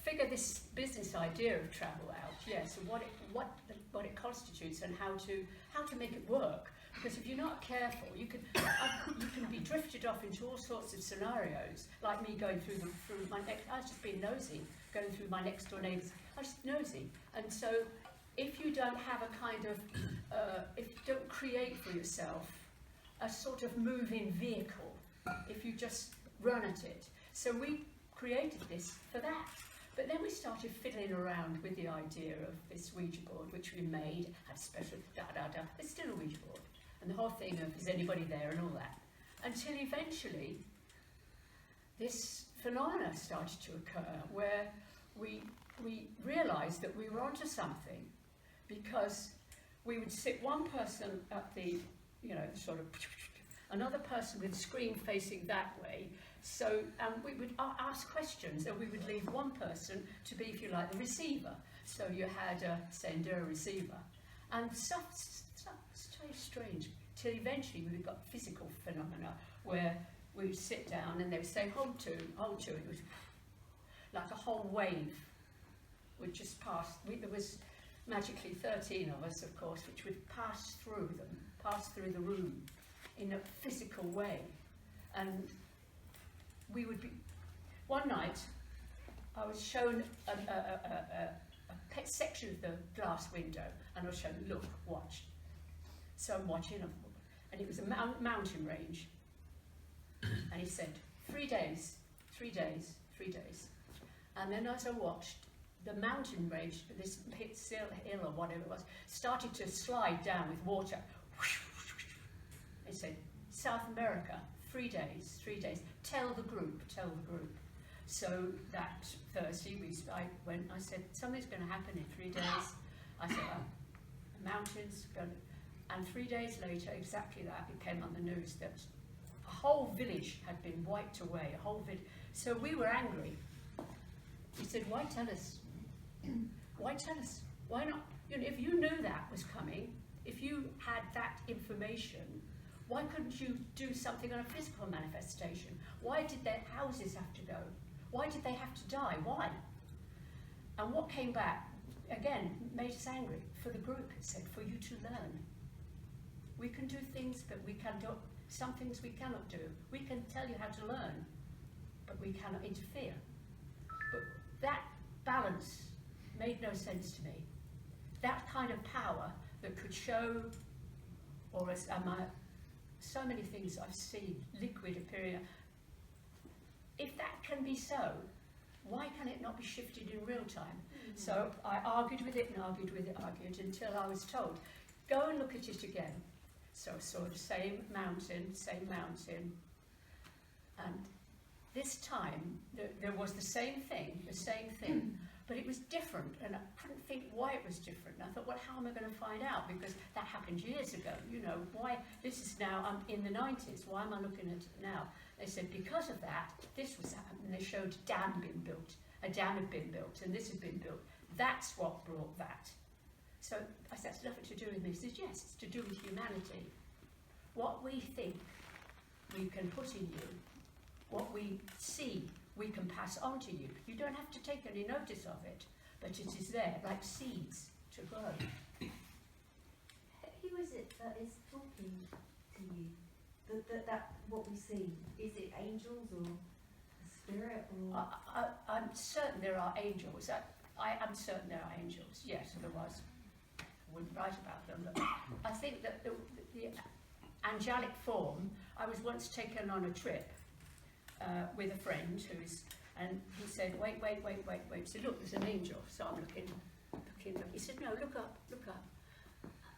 figure this business idea of travel out. Yes, and what it constitutes and how to make it work. Because if you're not careful, you can be drifted off into all sorts of scenarios. Like me going through my next. I was just being nosy, going through my next door neighbours. I was just nosy, and so if you don't have a kind of, if you don't create for yourself a sort of moving vehicle, if you just run at it. So we created this for that. But then we started fiddling around with the idea of this Ouija board, which we made, had special da-da-da. It's still a Ouija board. And the whole thing of, is anybody there and all that. Until eventually, this phenomena started to occur where we realised that we were onto something, because we would sit one person at the, sort of, another person with the screen facing that way. So we would ask questions, and we would leave one person to be, if you like, the receiver. So you had a sender, a receiver. And stuff very strange, till eventually we got physical phenomena where we would sit down and they would say, hold to, and it was like a whole wave would just pass. There was magically 13 of us, of course, which would pass through the room in a physical way. And we would be, one night I was shown a pet section of the glass window, and I was shown, look, watch. So I'm watching, and it was a mountain range. And he said, 3 days, 3 days, 3 days. And then as I watched, the mountain range, this hill or whatever it was, started to slide down with water. He said, South America, 3 days, 3 days. Tell the group. So that Thursday, I said, something's going to happen in 3 days. I said, mountains, and 3 days later, exactly that, it came on the news that a whole village had been wiped away, a whole village. So we were angry. He said, why tell us? Why tell us? Why not? If you knew that was coming, if you had that information, why couldn't you do something on a physical manifestation? Why did their houses have to go? Why did they have to die? Why? And what came back, again, made us angry. For the group, it said, for you to learn. We can do things, but we can do some things we cannot do. We can tell you how to learn, but we cannot interfere. But that balance made no sense to me. That kind of power that could show, or as so many things I've seen, liquid appearing. If that can be so, why can it not be shifted in real time? Mm-hmm. So I argued with it and argued with it, until I was told, go and look at it again. So I saw the same mountain, and this time there was the same thing, but it was different, and I couldn't think why it was different. And I thought, well, how am I going to find out? Because that happened years ago, why, this is now, I'm in the 90s, why am I looking at it now? They said, because of that, this was happening, and they showed a dam had been built, and this had been built. That's what brought that. So I said, it's nothing to do with me. He says, yes, it's to do with humanity. What we think we can put in you, what we see, we can pass on to you. You don't have to take any notice of it, but it is there, like seeds, to grow. Who is it that is talking to you? That what we see, is it angels or a spirit? Or I'm certain there are angels. I am certain there are angels, yes, otherwise I wouldn't write about them. But I think that the angelic form, I was once taken on a trip with a friend and he said, wait. He said, look, there's an angel. So I'm looking. He said, no, look up.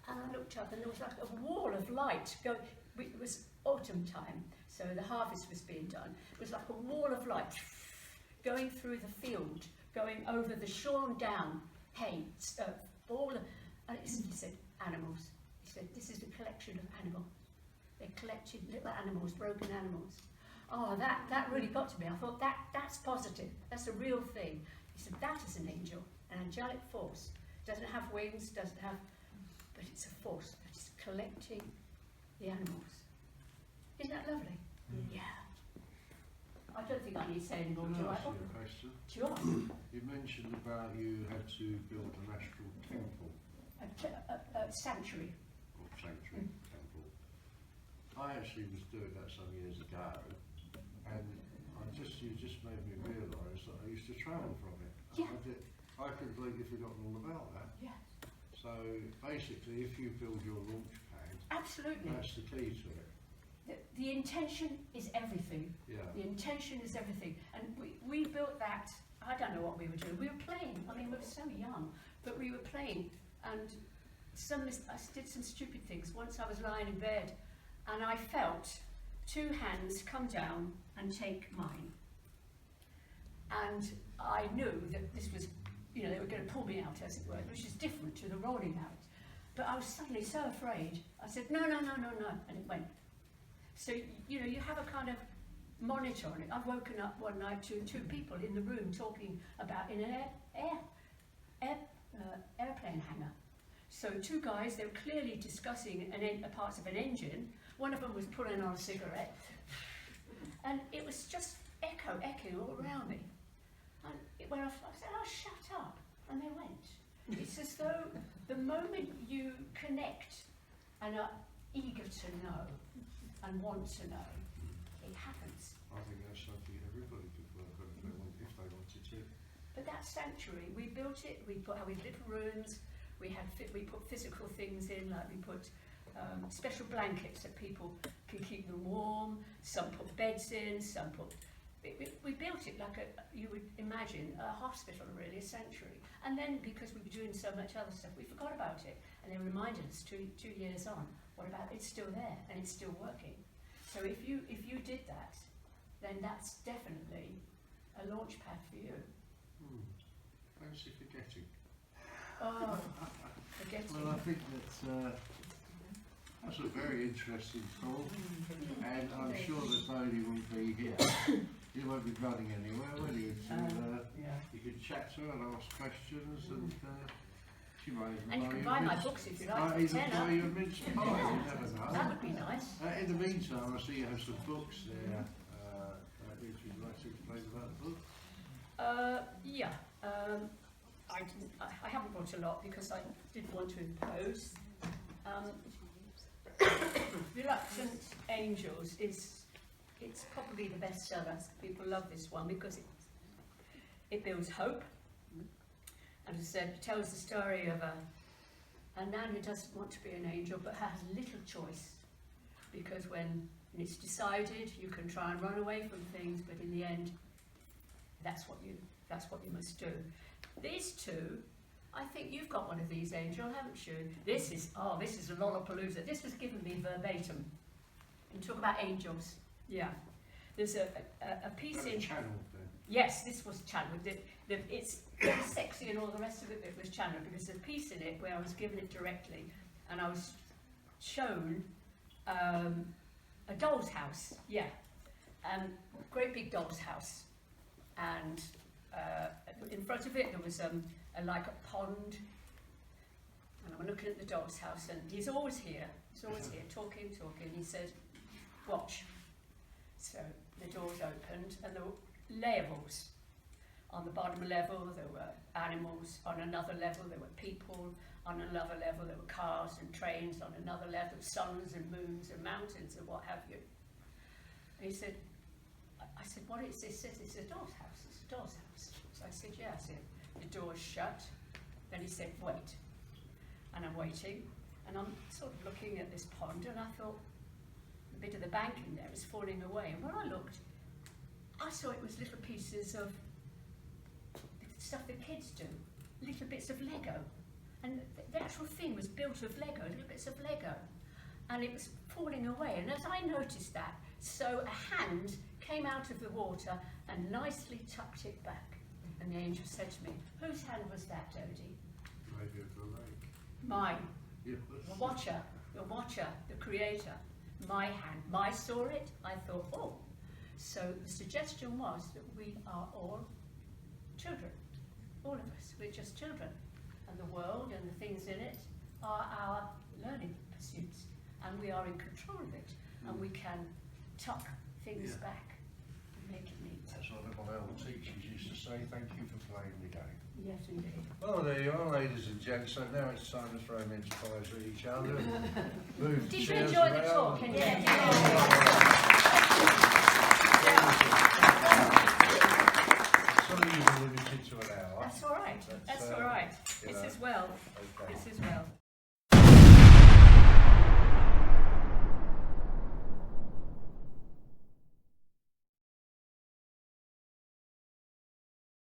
And I looked up and there was like a wall of light going. It was autumn time, so the harvest was being done. It was like a wall of light going through the field, going over the shorn down hay, and he said, animals. He said, this is a collection of animals. They collected little animals, broken animals. Oh, that really got to me. I thought, that's positive. That's a real thing. He said, that is an angel, an angelic force. Doesn't have wings, doesn't have, but it's a force that is collecting the animals. Isn't that lovely? Yeah. I don't think I need to say any more, do I? Can I ask you a question? Sure. You mentioned about you had to build an astral temple, A sanctuary. or sanctuary temple. I actually was doing that some years ago, and you just made me realise that I used to travel from it. Yeah. I completely forgotten all about that. Yeah. So basically, if you build your launch pad, Absolutely. that's the key to it. The intention is everything. Yeah. The intention is everything. And we built that, I don't know what we were doing. We were playing. I mean, we were so young, but we were playing. And I did some stupid things. Once I was lying in bed and I felt two hands come down and take mine. And I knew that this was, they were going to pull me out, as it were, which is different to the rolling out. But I was suddenly so afraid. I said, no, and it went. So, you have a kind of monitor on it. I've woken up one night to two people in the room talking about in an airplane hangar. So two guys, they were clearly discussing parts of an engine. One of them was pulling on a cigarette. And it was just echoing all around me. And it went off. I said, oh, shut up. And they went. It's as though the moment you connect and are eager to know and want to know, it happens. I think that's something everybody could work on if they wanted to. But that sanctuary, we built it. We had little rooms. We put physical things in, like we put special blankets that people can keep them warm. Some put beds in. Some put. We built it like you would imagine a hospital, really, a sanctuary. And then because we were doing so much other stuff, we forgot about it. And they reminded us 2 years on. What about it's still there and it's still working? So if you did that, then that's definitely a launch pad for you. Fancy forgetting. Oh, forgetting. Well, I think that's a very interesting talk, and I'm sure that Dodie won't be here. He won't be running anywhere, will he? You could chat to her and ask questions, and she might even And you can buy my books if you like. even buy you a mince pie, you never know. That would be nice. In the meantime, I see you have some books there. Would you like to explain about the book? I haven't brought a lot because I didn't want to impose. Reluctant Angels it's probably the bestseller. People love this one because it builds hope. And as I said, it tells the story of a man who doesn't want to be an angel but has little choice, because when it's decided, you can try and run away from things, but in the end, that's what you must do. These two, I think you've got one of these, Angel, haven't you? This is a Lollapalooza. This was given me verbatim. And talk about angels. Yeah. There's a piece in... Channel then. Yes, this was channeled. It's very sexy and all the rest of it was channeled, because there's a piece in it where I was given it directly and I was shown a doll's house, great big doll's house, and in front of it there was like a pond, and I'm looking at the doll's house, and he's always here, talking, he said, watch. So the doors opened and there were levels. On the bottom level there were animals, on another level there were people, on another level there were cars and trains, on another level suns and moons and mountains and what have you. And he said, I said, what is this? It's a doll's house, it's a doll's house. So I said, yeah, I said, the door's shut. Then he said, wait. And I'm waiting, and I'm sort of looking at this pond, and I thought, a bit of the bank in there is falling away. And when I looked, I saw it was little pieces of stuff that kids do, little bits of Lego. and the actual thing was built of Lego, little bits of Lego, and it was falling away. And as I noticed that, so a hand came out of the water and nicely tucked it back. And the angel said to me, "Whose hand was that, Dodie?" Maybe of the lake. Mine. Yeah. The watcher, the creator. My hand. I saw it, I thought, oh. So the suggestion was that we are all children. All of us, we're just children. And the world and the things in it are our learning pursuits. And we are in control of it. And we can tuck things back and make it neat. That's what my old teachers used to say, thank you for playing the game. Yes, indeed. Well, there you are, ladies and gents. So now it's time to throw mince pies at each other. Move Did you chairs enjoy the around. talk? Yeah. Some of you are limited to an hour. That's all right. But, That's all right. you This know, is well. okay. This is well.